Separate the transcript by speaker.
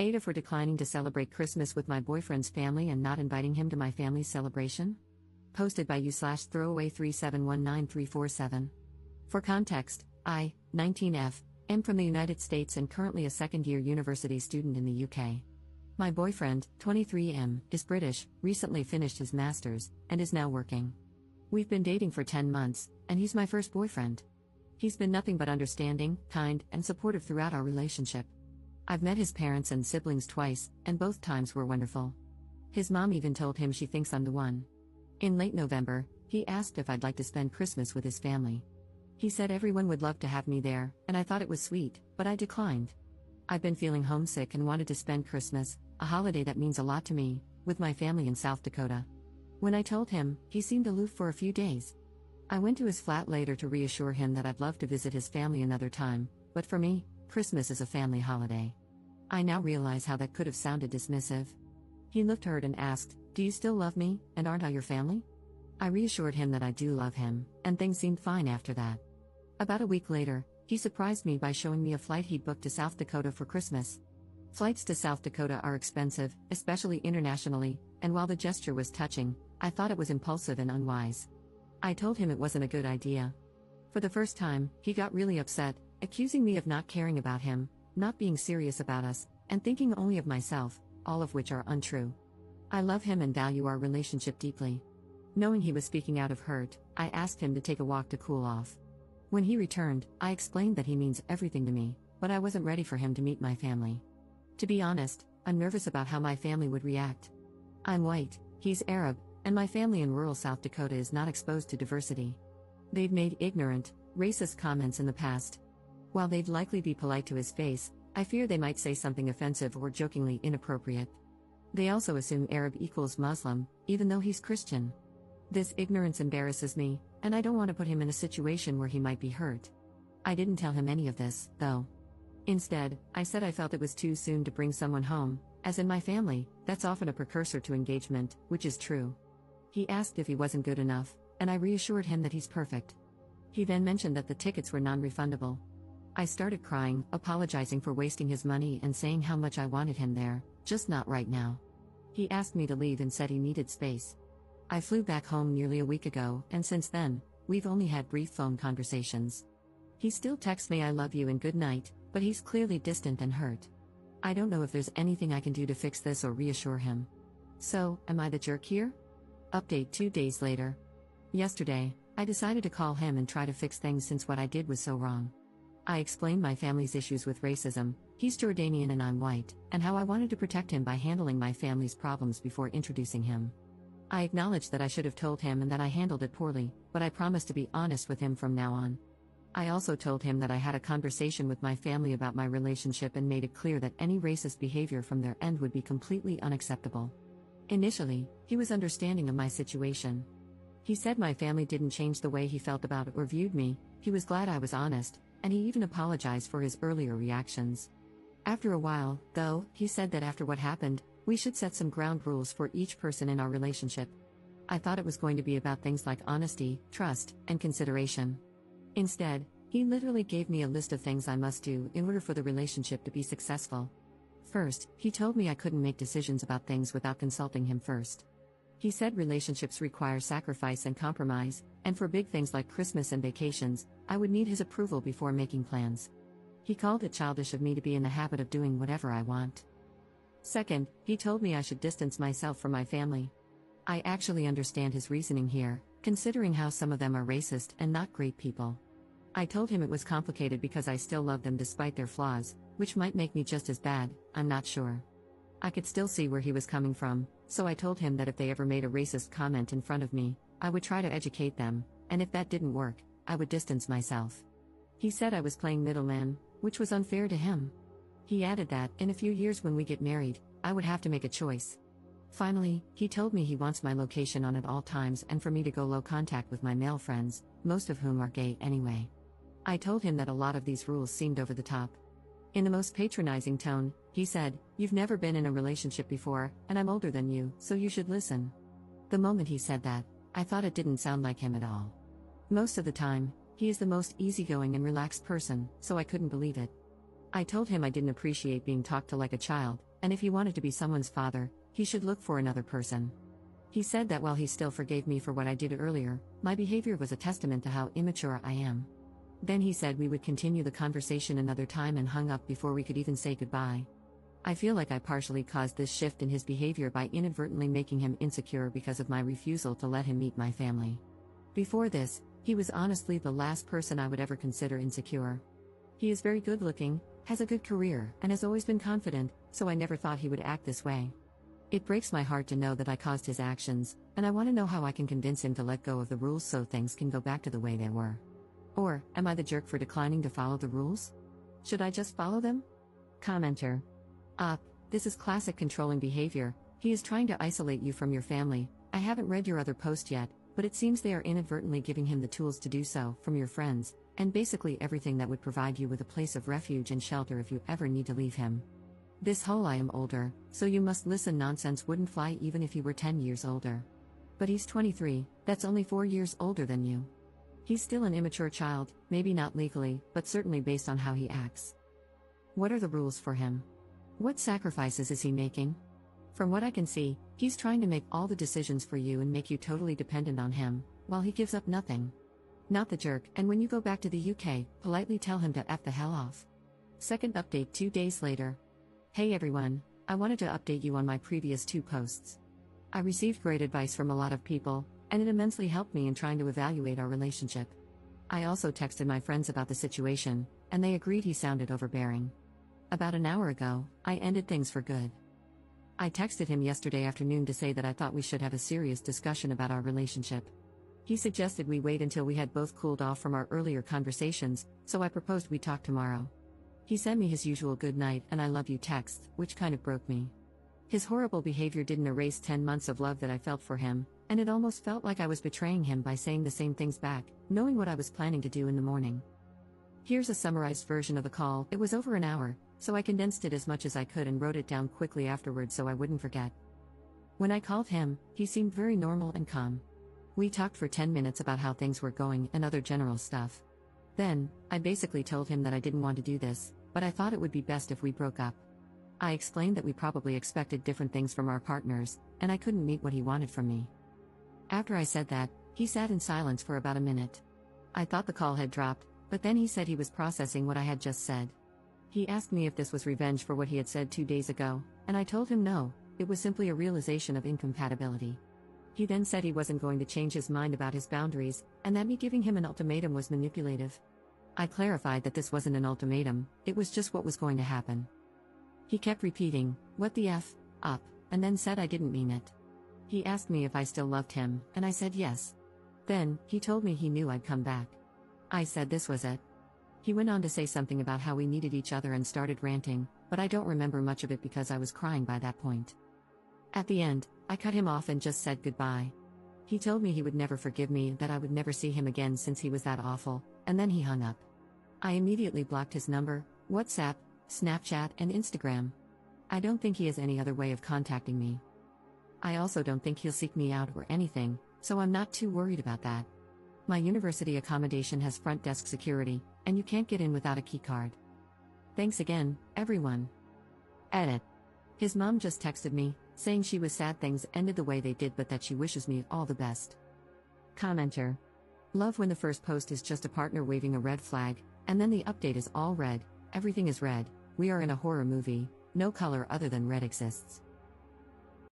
Speaker 1: AITAH for declining to celebrate Christmas with my boyfriend's family and not inviting him to my family's celebration? Posted by you/throwaway3719347. For context, I, 19F, am from the United States and currently a second-year university student in the UK. My boyfriend, 23M, is British, recently finished his master's, and is now working. We've been dating for 10 months, and he's my first boyfriend. He's been nothing but understanding, kind, and supportive throughout our relationship. I've met his parents and siblings twice, and both times were wonderful. His mom even told him she thinks I'm the one. In late November, he asked if I'd like to spend Christmas with his family. He said everyone would love to have me there, and I thought it was sweet, but I declined. I've been feeling homesick and wanted to spend Christmas, a holiday that means a lot to me, with my family in South Dakota. When I told him, he seemed aloof for a few days. I went to his flat later to reassure him that I'd love to visit his family another time, but for me, Christmas is a family holiday. I now realize how that could have sounded dismissive. He looked hurt and asked, "Do you still love me, and aren't I your family?" I reassured him that I do love him, and things seemed fine after that. About a week later, he surprised me by showing me a flight he'd booked to South Dakota for Christmas. Flights to South Dakota are expensive, especially internationally, and while the gesture was touching, I thought it was impulsive and unwise. I told him it wasn't a good idea. For the first time, he got really upset, accusing me of not caring about him, not being serious about us, and thinking only of myself, all of which are untrue. I love him and value our relationship deeply. Knowing he was speaking out of hurt, I asked him to take a walk to cool off. When he returned, I explained that he means everything to me, but I wasn't ready for him to meet my family. To be honest, I'm nervous about how my family would react. I'm white, he's Arab, and my family in rural South Dakota is not exposed to diversity. They've made ignorant, racist comments in the past. While they'd likely be polite to his face, I fear they might say something offensive or jokingly inappropriate. They also assume Arab equals Muslim, even though he's Christian. This ignorance embarrasses me, and I don't want to put him in a situation where he might be hurt. I didn't tell him any of this, though. Instead, I said I felt it was too soon to bring someone home, as in my family, that's often a precursor to engagement, which is true. He asked if he wasn't good enough, and I reassured him that he's perfect. He then mentioned that the tickets were non-refundable. I started crying, apologizing for wasting his money and saying how much I wanted him there, just not right now. He asked me to leave and said he needed space. I flew back home nearly a week ago, and since then, we've only had brief phone conversations. He still texts me "I love you" and "good night," but he's clearly distant and hurt. I don't know if there's anything I can do to fix this or reassure him. So, am I the jerk here? Update 2 days later. Yesterday, I decided to call him and try to fix things since what I did was so wrong. I explained my family's issues with racism, he's Jordanian and I'm white, and how I wanted to protect him by handling my family's problems before introducing him. I acknowledged that I should have told him and that I handled it poorly, but I promised to be honest with him from now on. I also told him that I had a conversation with my family about my relationship and made it clear that any racist behavior from their end would be completely unacceptable. Initially, he was understanding of my situation. He said my family didn't change the way he felt about it or viewed me, he was glad I was honest, and he even apologized for his earlier reactions. After a while, though, he said that after what happened, we should set some ground rules for each person in our relationship. I thought it was going to be about things like honesty, trust, and consideration. Instead, he literally gave me a list of things I must do in order for the relationship to be successful. First, he told me I couldn't make decisions about things without consulting him first. He said relationships require sacrifice and compromise, and for big things like Christmas and vacations, I would need his approval before making plans. He called it childish of me to be in the habit of doing whatever I want. Second, he told me I should distance myself from my family. I actually understand his reasoning here, considering how some of them are racist and not great people. I told him it was complicated because I still love them despite their flaws, which might make me just as bad, I'm not sure. I could still see where he was coming from, so I told him that if they ever made a racist comment in front of me, I would try to educate them, and if that didn't work, I would distance myself. He said I was playing middleman, which was unfair to him. He added that, in a few years when we get married, I would have to make a choice. Finally, he told me he wants my location on at all times and for me to go low contact with my male friends, most of whom are gay anyway. I told him that a lot of these rules seemed over the top. In the most patronizing tone, he said, "You've never been in a relationship before, and I'm older than you, so you should listen." The moment he said that, I thought it didn't sound like him at all. Most of the time, he is the most easygoing and relaxed person, so I couldn't believe it. I told him I didn't appreciate being talked to like a child, and if he wanted to be someone's father, he should look for another person. He said that while he still forgave me for what I did earlier, my behavior was a testament to how immature I am. Then he said we would continue the conversation another time and hung up before we could even say goodbye. I feel like I partially caused this shift in his behavior by inadvertently making him insecure because of my refusal to let him meet my family. Before this, he was honestly the last person I would ever consider insecure. He is very good looking, has a good career, and has always been confident, so I never thought he would act this way. It breaks my heart to know that I caused his actions, and I want to know how I can convince him to let go of the rules so things can go back to the way they were. Or, am I the jerk for declining to follow the rules? Should I just follow them? Commenter. This is classic controlling behavior. He is trying to isolate you from your family. I haven't read your other post yet, but it seems they are inadvertently giving him the tools to do so, from your friends, and basically everything that would provide you with a place of refuge and shelter if you ever need to leave him. This whole "I am older, so you must listen" nonsense wouldn't fly even if he were 10 years older. But he's 23, that's only 4 years older than you. He's still an immature child, maybe not legally, but certainly based on how he acts. What are the rules for him? What sacrifices is he making? From what I can see, he's trying to make all the decisions for you and make you totally dependent on him, while he gives up nothing. Not the jerk, and when you go back to the UK, politely tell him to F the hell off. Second update 2 days later. Hey everyone, I wanted to update you on my previous 2 posts. I received great advice from a lot of people, and it immensely helped me in trying to evaluate our relationship. I also texted my friends about the situation, and they agreed he sounded overbearing. About an hour ago, I ended things for good. I texted him yesterday afternoon to say that I thought we should have a serious discussion about our relationship. He suggested we wait until we had both cooled off from our earlier conversations, so I proposed we talk tomorrow. He sent me his usual "good night" and "I love you" text, which kind of broke me. His horrible behavior didn't erase 10 months of love that I felt for him, and it almost felt like I was betraying him by saying the same things back, knowing what I was planning to do in the morning. Here's a summarized version of the call. It was over an hour, so I condensed it as much as I could and wrote it down quickly afterwards so I wouldn't forget. When I called him, he seemed very normal and calm. We talked for 10 minutes about how things were going and other general stuff. Then, I basically told him that I didn't want to do this, but I thought it would be best if we broke up. I explained that we probably expected different things from our partners, and I couldn't meet what he wanted from me. After I said that, he sat in silence for about a minute. I thought the call had dropped, but then he said he was processing what I had just said. He asked me if this was revenge for what he had said 2 days ago, and I told him no, it was simply a realization of incompatibility. He then said he wasn't going to change his mind about his boundaries, and that me giving him an ultimatum was manipulative. I clarified that this wasn't an ultimatum, it was just what was going to happen. He kept repeating, "What the F, up," and then said I didn't mean it. He asked me if I still loved him, and I said yes. Then, he told me he knew I'd come back. I said this was it. He went on to say something about how we needed each other and started ranting, but I don't remember much of it because I was crying by that point. At the end, I cut him off and just said goodbye. He told me he would never forgive me and that I would never see him again since he was that awful, and then he hung up. I immediately blocked his number, WhatsApp, Snapchat, and Instagram. I don't think he has any other way of contacting me. I also don't think he'll seek me out or anything, so I'm not too worried about that. My university accommodation has front desk security, and you can't get in without a key card. Thanks again, everyone. Edit. His mom just texted me, saying she was sad things ended the way they did but that she wishes me all the best. Commenter. Love when the first post is just a partner waving a red flag, and then the update is all red, everything is red, we are in a horror movie, no color other than red exists.